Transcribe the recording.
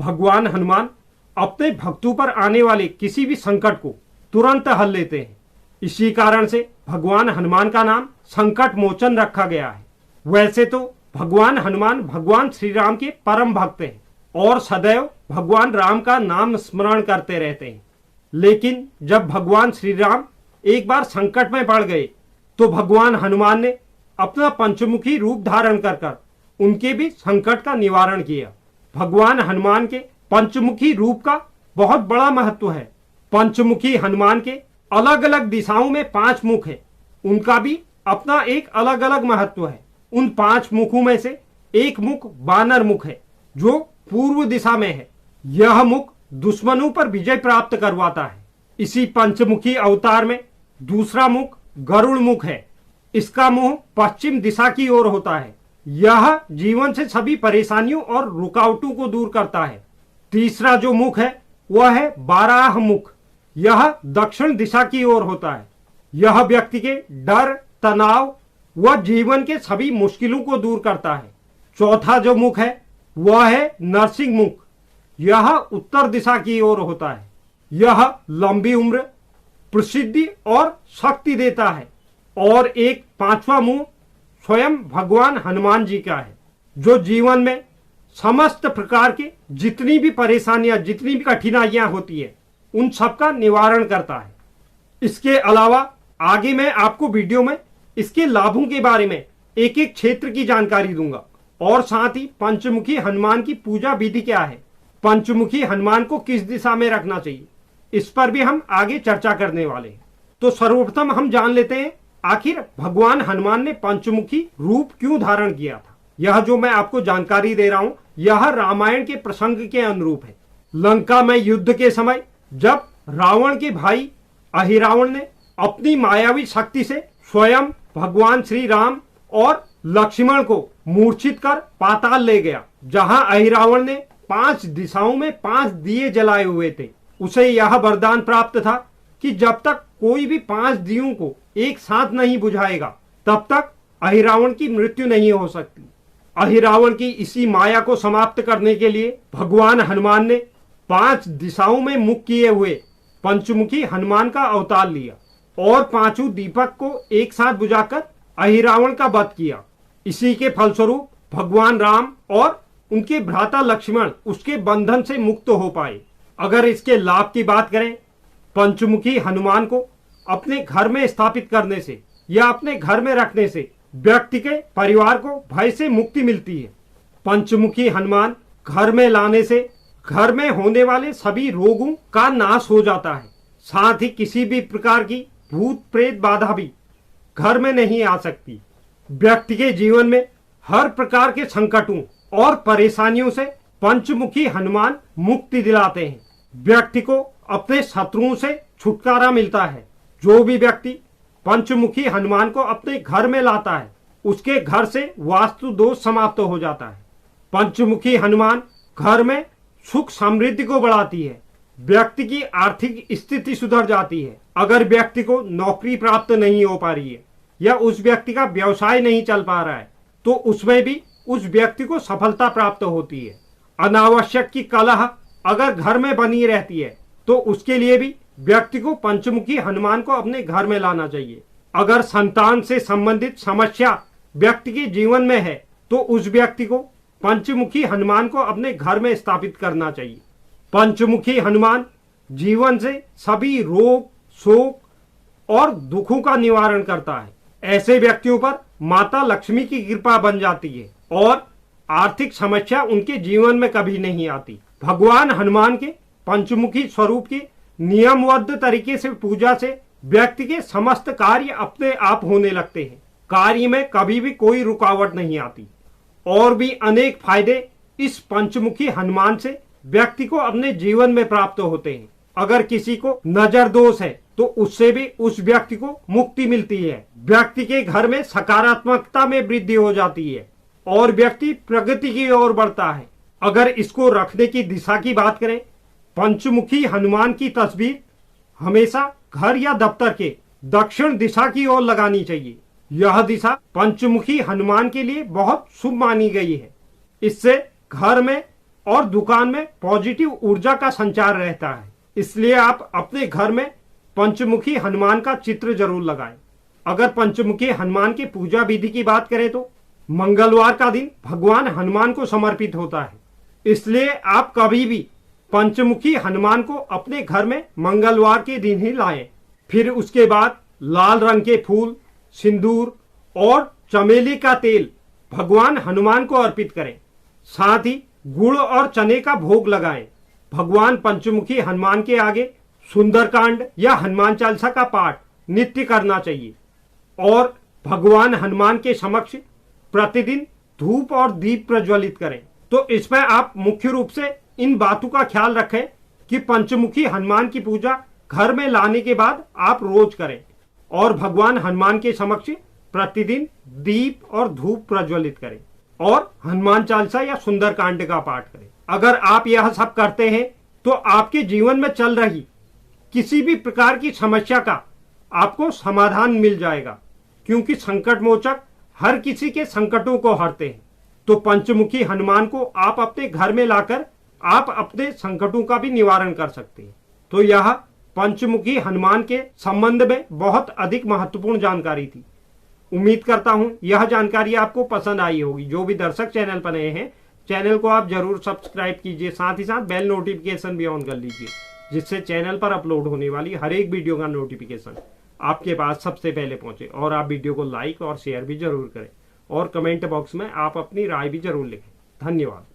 भगवान हनुमान अपने भक्तों पर आने वाले किसी भी संकट को तुरंत हल लेते हैं। इसी कारण से भगवान हनुमान का नाम संकट मोचन रखा गया है। वैसे तो भगवान हनुमान भगवान श्री राम के परम भक्त हैं और सदैव भगवान राम का नाम स्मरण करते रहते हैं। लेकिन जब भगवान श्री राम एक बार संकट में पड़ गए तो भगवान हनुमान ने अपना पंचमुखी रूप धारण कर उनके भी संकट का निवारण किया। भगवान हनुमान के पंचमुखी रूप का बहुत बड़ा महत्व है। पंचमुखी हनुमान के अलग अलग दिशाओं में 5 मुख है, उनका भी अपना एक अलग अलग महत्व है। उन 5 मुखों में से एक मुख वानर मुख है जो पूर्व दिशा में है। यह मुख दुश्मनों पर विजय प्राप्त करवाता है। इसी पंचमुखी अवतार में दूसरा मुख गरुड़ मुख है। इसका मुंह पश्चिम दिशा की ओर होता है। यह जीवन से सभी परेशानियों और रुकावटों को दूर करता है। तीसरा जो मुख है वह है बाराह मुख। यह दक्षिण दिशा की ओर होता है। यह व्यक्ति के डर, तनाव व जीवन के सभी मुश्किलों को दूर करता है। चौथा जो मुख है वह है नरसिंह मुख। यह उत्तर दिशा की ओर होता है। यह लंबी उम्र, प्रसिद्धि और शक्ति देता है। और एक 5वां मुंह स्वयं भगवान हनुमान जी का है, जो जीवन में समस्त प्रकार के जितनी भी परेशानियां, जितनी भी कठिनाइयां होती है, उन सब का निवारण करता है। इसके अलावा आगे मैं आपको वीडियो में इसके लाभों के बारे में एक एक क्षेत्र की जानकारी दूंगा और साथ ही पंचमुखी हनुमान की पूजा विधि क्या है, पंचमुखी हनुमान को किस दिशा में रखना चाहिए, इस पर भी हम आगे चर्चा करने वाले हैं। तो सर्वप्रथम हम जान लेते हैं आखिर भगवान हनुमान ने पंचमुखी रूप क्यों धारण किया था। यह जो मैं आपको जानकारी दे रहा हूं यह रामायण के प्रसंग के अनुरूप है। लंका में युद्ध के समय जब रावण के भाई अहिरावण ने अपनी मायावी शक्ति से स्वयं भगवान श्री राम और लक्ष्मण को मूर्छित कर पाताल ले गया, जहां अहिरावण ने 5 दिशाओं में 5 दिए जलाए हुए थे, उसे यह वरदान प्राप्त था कि जब तक कोई भी 5 दियों को एक साथ नहीं बुझाएगा तब तक अहिरावण की मृत्यु नहीं हो सकती। अहिरावण की इसी माया को समाप्त करने के लिए भगवान हनुमान ने 5 दिशाओं में मुख किए हुए पंचमुखी हनुमान का अवतार लिया और 5 दीपक को एक साथ बुझाकर अहिरावण का वध किया। इसी के फलस्वरूप भगवान राम और उनके भ्राता लक्ष्मण उसके बंधन से मुक्त हो पाए। अगर इसके लाभ की बात करें, पंचमुखी हनुमान को अपने घर में स्थापित करने से या अपने घर में रखने से व्यक्ति के परिवार को भय से मुक्ति मिलती है। पंचमुखी हनुमान घर में लाने से घर में होने वाले सभी रोगों का नाश हो जाता है। साथ ही किसी भी प्रकार की भूत प्रेत बाधा भी घर में नहीं आ सकती। व्यक्ति के जीवन में हर प्रकार के संकटों और परेशानियों से पंचमुखी हनुमान मुक्ति दिलाते हैं। व्यक्ति को अपने शत्रुओं से छुटकारा मिलता है। जो भी व्यक्ति पंचमुखी हनुमान को अपने घर में लाता है उसके घर से वास्तु दोष समाप्त हो जाता है। पंचमुखी हनुमान घर में सुख समृद्धि को बढ़ाती है। व्यक्ति की आर्थिक स्थिति सुधर जाती है। अगर व्यक्ति को नौकरी प्राप्त नहीं हो पा रही है या उस व्यक्ति का व्यवसाय नहीं चल पा रहा है तो उसमें भी उस व्यक्ति को सफलता प्राप्त होती है। अनावश्यक की कलह अगर घर में बनी रहती है तो उसके लिए भी व्यक्ति को पंचमुखी हनुमान को अपने घर में लाना चाहिए। अगर संतान से संबंधित समस्या व्यक्ति के जीवन में है तो उस व्यक्ति को पंचमुखी हनुमान को अपने घर में स्थापित करना चाहिए। पंचमुखी हनुमान जीवन से सभी रोग, शोक और दुखों का निवारण करता है। ऐसे व्यक्तियों पर माता लक्ष्मी की कृपा बन जाती है और आर्थिक समस्या उनके जीवन में कभी नहीं आती। भगवान हनुमान के पंचमुखी स्वरूप की नियमबद्ध तरीके से पूजा से व्यक्ति के समस्त कार्य अपने आप होने लगते हैं। कार्य में कभी भी कोई रुकावट नहीं आती। और भी अनेक फायदे इस पंचमुखी हनुमान से व्यक्ति को अपने जीवन में प्राप्त होते हैं। अगर किसी को नजर दोष है तो उससे भी उस व्यक्ति को मुक्ति मिलती है। व्यक्ति के घर में सकारात्मकता में वृद्धि हो जाती है और व्यक्ति प्रगति की ओर बढ़ता है। अगर इसको रखने की दिशा की बात करें, पंचमुखी हनुमान की तस्वीर हमेशा घर या दफ्तर के दक्षिण दिशा की ओर लगानी चाहिए। यह दिशा पंचमुखी हनुमान के लिए बहुत शुभ मानी गई है। इससे घर में और दुकान में पॉजिटिव ऊर्जा का संचार रहता है। इसलिए आप अपने घर में पंचमुखी हनुमान का चित्र जरूर लगाएं। अगर पंचमुखी हनुमान की पूजा विधि की बात करें तो मंगलवार का दिन भगवान हनुमान को समर्पित होता है। इसलिए आप कभी भी पंचमुखी हनुमान को अपने घर में मंगलवार के दिन ही लाएं। फिर उसके बाद लाल रंग के फूल, सिंदूर और चमेली का तेल भगवान हनुमान को अर्पित करें। साथ ही गुड़ और चने का भोग लगाएं। भगवान पंचमुखी हनुमान के आगे सुंदरकांड या हनुमान चालीसा का पाठ नित्य करना चाहिए और भगवान हनुमान के समक्ष प्रतिदिन धूप और दीप प्रज्वलित करें। तो इसमें आप मुख्य रूप से इन बातों का ख्याल रखें कि पंचमुखी हनुमान की पूजा घर में लाने के बाद आप रोज करें और भगवान हनुमान के समक्ष प्रतिदिन दीप और धूप प्रज्वलित करें और हनुमान चालीसा या सुंदरकांड का पाठ करें। अगर आप यह सब करते हैं तो आपके जीवन में चल रही किसी भी प्रकार की समस्या का आपको समाधान मिल जाएगा, क्योंकि संकट मोचक हर किसी के संकटों को हरते हैं। तो पंचमुखी हनुमान को आप अपने घर में लाकर आप अपने संकटों का भी निवारण कर सकते हैं। तो यह पंचमुखी हनुमान के संबंध में बहुत अधिक महत्वपूर्ण जानकारी थी। उम्मीद करता हूं यह जानकारी आपको पसंद आई होगी। जो भी दर्शक चैनल पर नए हैं, चैनल को आप जरूर सब्सक्राइब कीजिए, साथ ही साथ बेल नोटिफिकेशन भी ऑन कर लीजिए, जिससे चैनल पर अपलोड होने वाली हर एक वीडियो का नोटिफिकेशन आपके पास सबसे पहले पहुंचे। और आप वीडियो को लाइक और शेयर भी जरूर करें और कमेंट बॉक्स में आप अपनी राय भी जरूर लिखें। धन्यवाद।